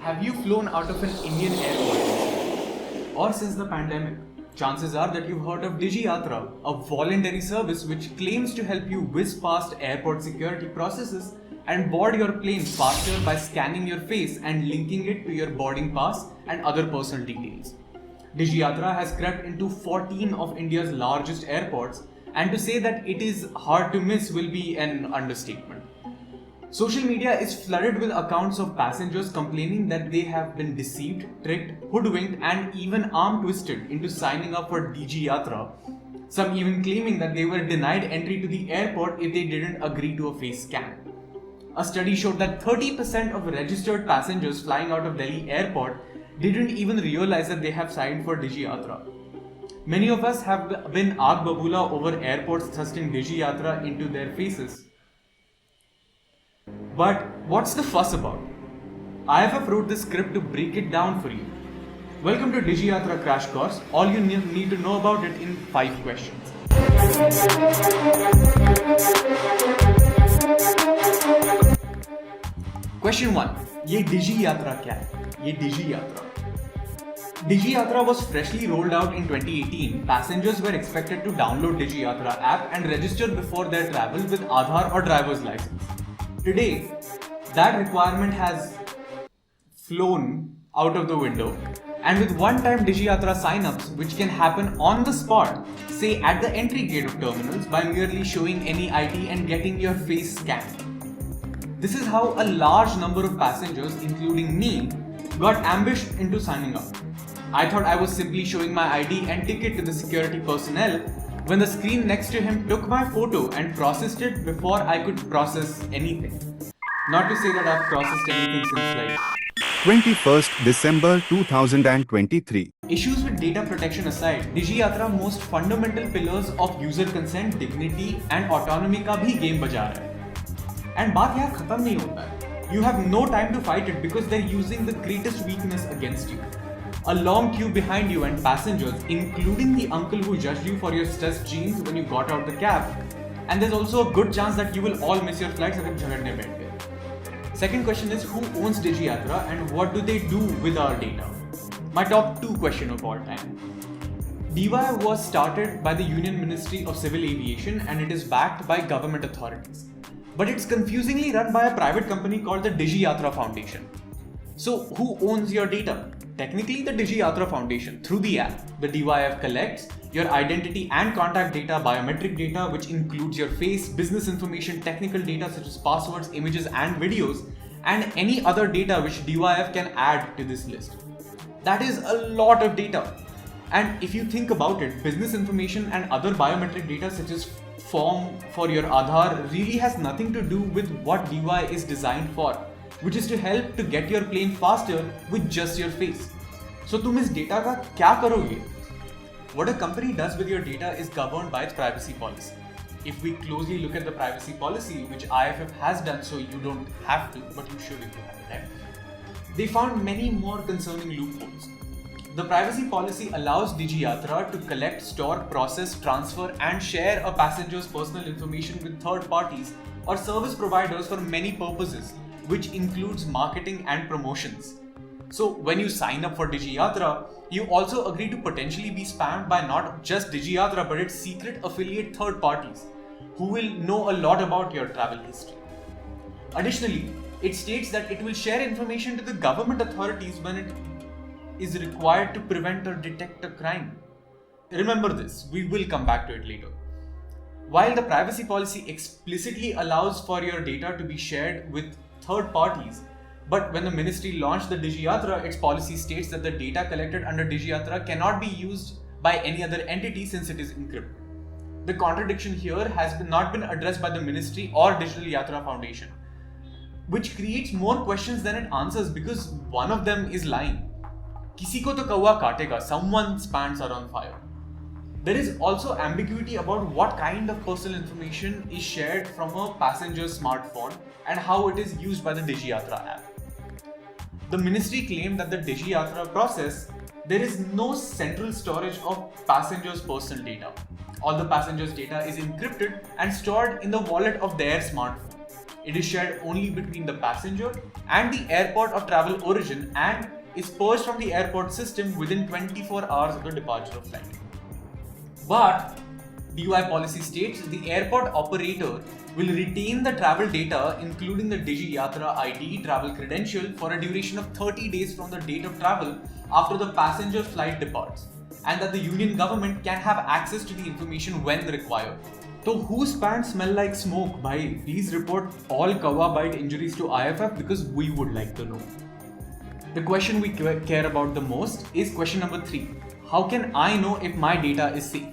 Have you flown out of an Indian airport? Or since the pandemic? Chances are that you've heard of DigiYatra, a voluntary service which claims to help you whiz past airport security processes and board your plane faster by scanning your face and linking it to your boarding pass and other personal details. DigiYatra has crept into 14 of India's largest airports, and to say that it is hard to miss will be an understatement. Social media is flooded with accounts of passengers complaining that they have been deceived, tricked, hoodwinked, and even arm twisted into signing up for DigiYatra. Some even claiming that they were denied entry to the airport if they didn't agree to a face scan. A study showed that 30% of registered passengers flying out of Delhi airport didn't even realize that they have signed for DigiYatra. Many of us have been aag babula over airports thrusting DigiYatra into their faces. But what's the fuss about? IFF wrote this script to break it down for you. Welcome to DigiYatra Crash Course. All you need to know about it in 5 questions. Question 1. ये DigiYatra क्या है? ये DigiYatra. DigiYatra was freshly rolled out in 2018. Passengers were expected to download DigiYatra app and register before their travel with Aadhaar or driver's license. Today, that requirement has flown out of the window, and with one-time DigiYatra sign-ups which can happen on the spot, say at the entry gate of terminals by merely showing any ID and getting your face scanned. This is how a large number of passengers, including me, got ambushed into signing up. I thought I was simply showing my ID and ticket to the security personnel when the screen next to him took my photo and processed it before I could process anything. Not to say that I've processed anything since like 21st December 2023. Issues with data protection aside, DigiYatra most fundamental pillars of user consent, dignity and autonomy का भी game बजा रहा है. And बात यहाँ खत्म नहीं होता है. You have no time to fight it because they're using the greatest weakness against you. A long queue behind you and passengers, including the uncle who judged you for your stressed jeans when you got out the cab. And there's also a good chance that you will all miss your flights अगर झगड़ने बैठ गए. Second question is, who owns DigiYatra and what do they do with our data? My top 2 question of all time. DY was started by the Union Ministry of Civil Aviation and it is backed by government authorities. But it's confusingly run by a private company called the DigiYatra Foundation. So who owns your data? Technically the DigiYatra Foundation. Through the app, the DYF collects your identity and contact data, biometric data which includes your face, business information, technical data such as passwords, images and videos, and any other data which DYF can add to this list. That is a lot of data. And if you think about it, business information and other biometric data such as form for your Aadhaar really has nothing to do with what DY is designed for, which is to help to get your plane faster with just your face. So तुम इस data का क्या करोगे? What a company does with your data is governed by its privacy policy. If we closely look at the privacy policy, which IFF has done, so you don't have to, but you should if you have time, they found many more concerning loopholes. The privacy policy allows DigiYatra to collect, store, process, transfer and share a passenger's personal information with third parties or service providers for many purposes, which includes marketing and promotions. So when you sign up for DigiYatra, you also agree to potentially be spammed by not just DigiYatra but its secret affiliate third parties who will know a lot about your travel history. Additionally, it states that it will share information to the government authorities when it is required to prevent or detect a crime. Remember this, we will come back to it later. While the privacy policy explicitly allows for your data to be shared with third parties, but when the ministry launched the DigiYatra, its policy states that the data collected under DigiYatra cannot be used by any other entity since it is encrypted. The contradiction here has not been addressed by the ministry or DigiYatra Foundation, which creates more questions than it answers because one of them is lying. किसी को तो कौवा काटेगा, someone's pants are on fire. There is also ambiguity about what kind of personal information is shared from a passenger's smartphone and how it is used by the DigiYatra app. The ministry claimed that the DigiYatra process, there is no central storage of passengers' personal data. All the passengers' data is encrypted and stored in the wallet of their smartphone. It is shared only between the passenger and the airport of travel origin and is purged from the airport system within 24 hours of the departure of flight. But DUI policy states the airport operator will retain the travel data including the DigiYatra ID travel credential for a duration of 30 days from the date of travel after the passenger flight departs, and that the union government can have access to the information when required. So whose pants smell like smoke? Bhai, please report all kawa bite injuries to IFF because we would like to know. The question we care about the most is question number 3. How can I know if my data is safe?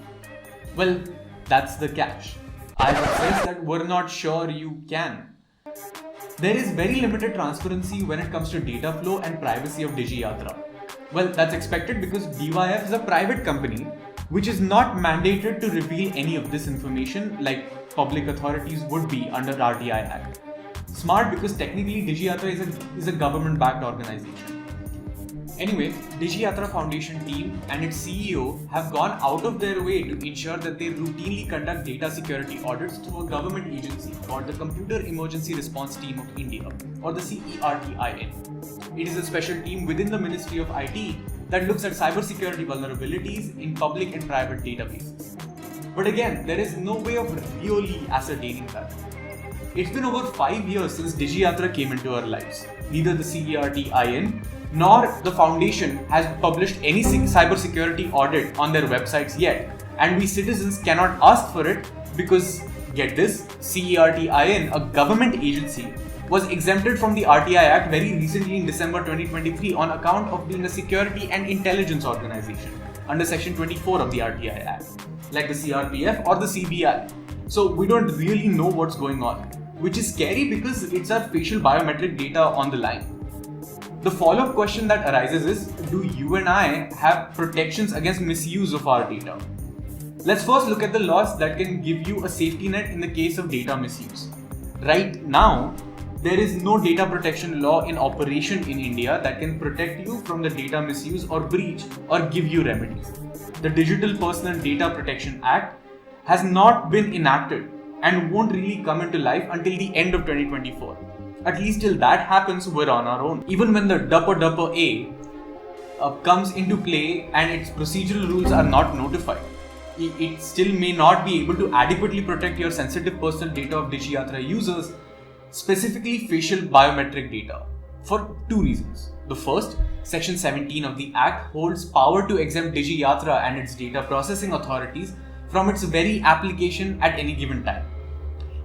Well, that's the catch. IFF says that we're not sure you can. There is very limited transparency when it comes to data flow and privacy of DigiYatra. Well, that's expected because DYF is a private company which is not mandated to reveal any of this information like public authorities would be under RTI Act. Smart because technically DigiYatra is a government-backed organization. Anyway, DigiYatra Foundation team and its CEO have gone out of their way to ensure that they routinely conduct data security audits through a government agency called the Computer Emergency Response Team of India, or the CERTIN. It is a special team within the Ministry of IT that looks at cybersecurity vulnerabilities in public and private databases. But again, there is no way of really ascertaining that. It's been over 5 years since DigiYatra came into our lives. Neither the CERTIN nor the foundation has published any cybersecurity audit on their websites yet, and we citizens cannot ask for it because, get this, CERTIN, a government agency, was exempted from the RTI Act very recently in December 2023 on account of being a security and intelligence organization under Section 24 of the RTI Act, like the CRPF or the CBI. So we don't really know what's going on, which is scary because it's our facial biometric data on the line. The follow-up question that arises is, do you and I have protections against misuse of our data? Let's first look at the laws that can give you a safety net in the case of data misuse. Right now, there is no data protection law in operation in India that can protect you from the data misuse or breach or give you remedies. The Digital Personal Data Protection Act has not been enacted and won't really come into life until the end of 2024. At least till that happens, we're on our own. Even when the DPA comes into play and its procedural rules are not notified, it still may not be able to adequately protect your sensitive personal data of DigiYatra users, specifically facial biometric data, for 2 reasons. The first, Section 17 of the Act holds power to exempt DigiYatra and its data processing authorities from its very application at any given time.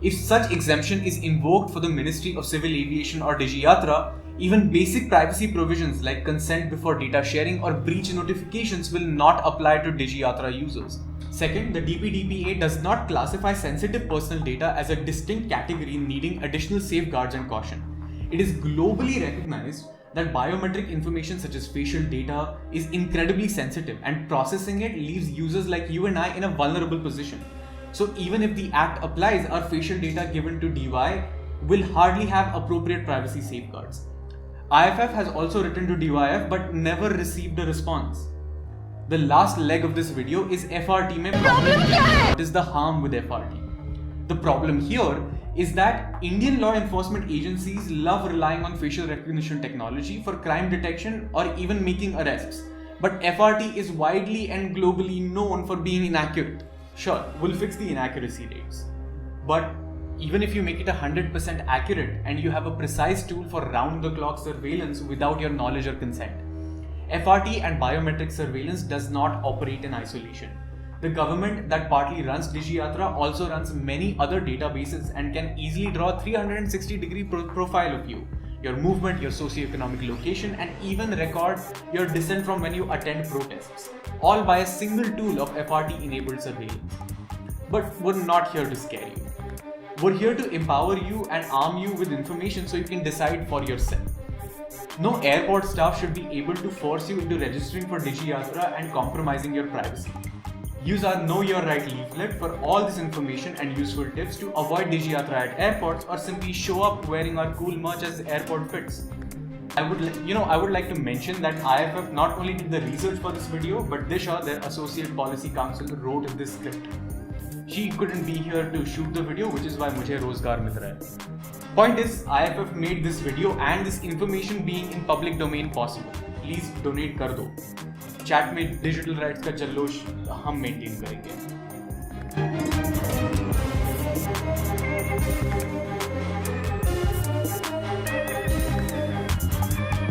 If such exemption is invoked for the Ministry of Civil Aviation or DigiYatra, even basic privacy provisions like consent before data sharing or breach notifications will not apply to DigiYatra users. Second, the DPA does not classify sensitive personal data as a distinct category needing additional safeguards and caution. It is globally recognized that biometric information such as facial data is incredibly sensitive, and processing it leaves users like you and I in a vulnerable position. So even if the Act applies, our facial data given to DY will hardly have appropriate privacy safeguards. IFF has also written to DYF but never received a response. The last leg of this video is FRT mein problem. What is the harm with FRT? The problem here is that Indian law enforcement agencies love relying on facial recognition technology for crime detection or even making arrests. But FRT is widely and globally known for being inaccurate. Sure, we'll fix the inaccuracy rates. But even if you make it 100% accurate and you have a precise tool for round-the-clock surveillance without your knowledge or consent, FRT and biometric surveillance does not operate in isolation. The government that partly runs DigiYatra also runs many other databases and can easily draw a 360-degree profile of you, your movement, your socioeconomic location, and even record your descent from when you attend protests, all by a single tool of FRT-enabled surveillance. But we're not here to scare you. We're here to empower you and arm you with information so you can decide for yourself. No airport staff should be able to force you into registering for DigiYatra and compromising your privacy. Use our Know Your Right leaflet for all this information and useful tips to avoid DigiYatra at airports, or simply show up wearing our cool merch as airport fits. I would like to mention that IFF not only did the research for this video, but Disha, their associate policy counsel, wrote this script. She couldn't be here to shoot the video, which is why mujhe rozgar mil raha hai. Point is, IFF made this video and this information being in public domain possible. Please donate कर दो. Chat में digital rights का जल्लोश हम maintain करेंगे.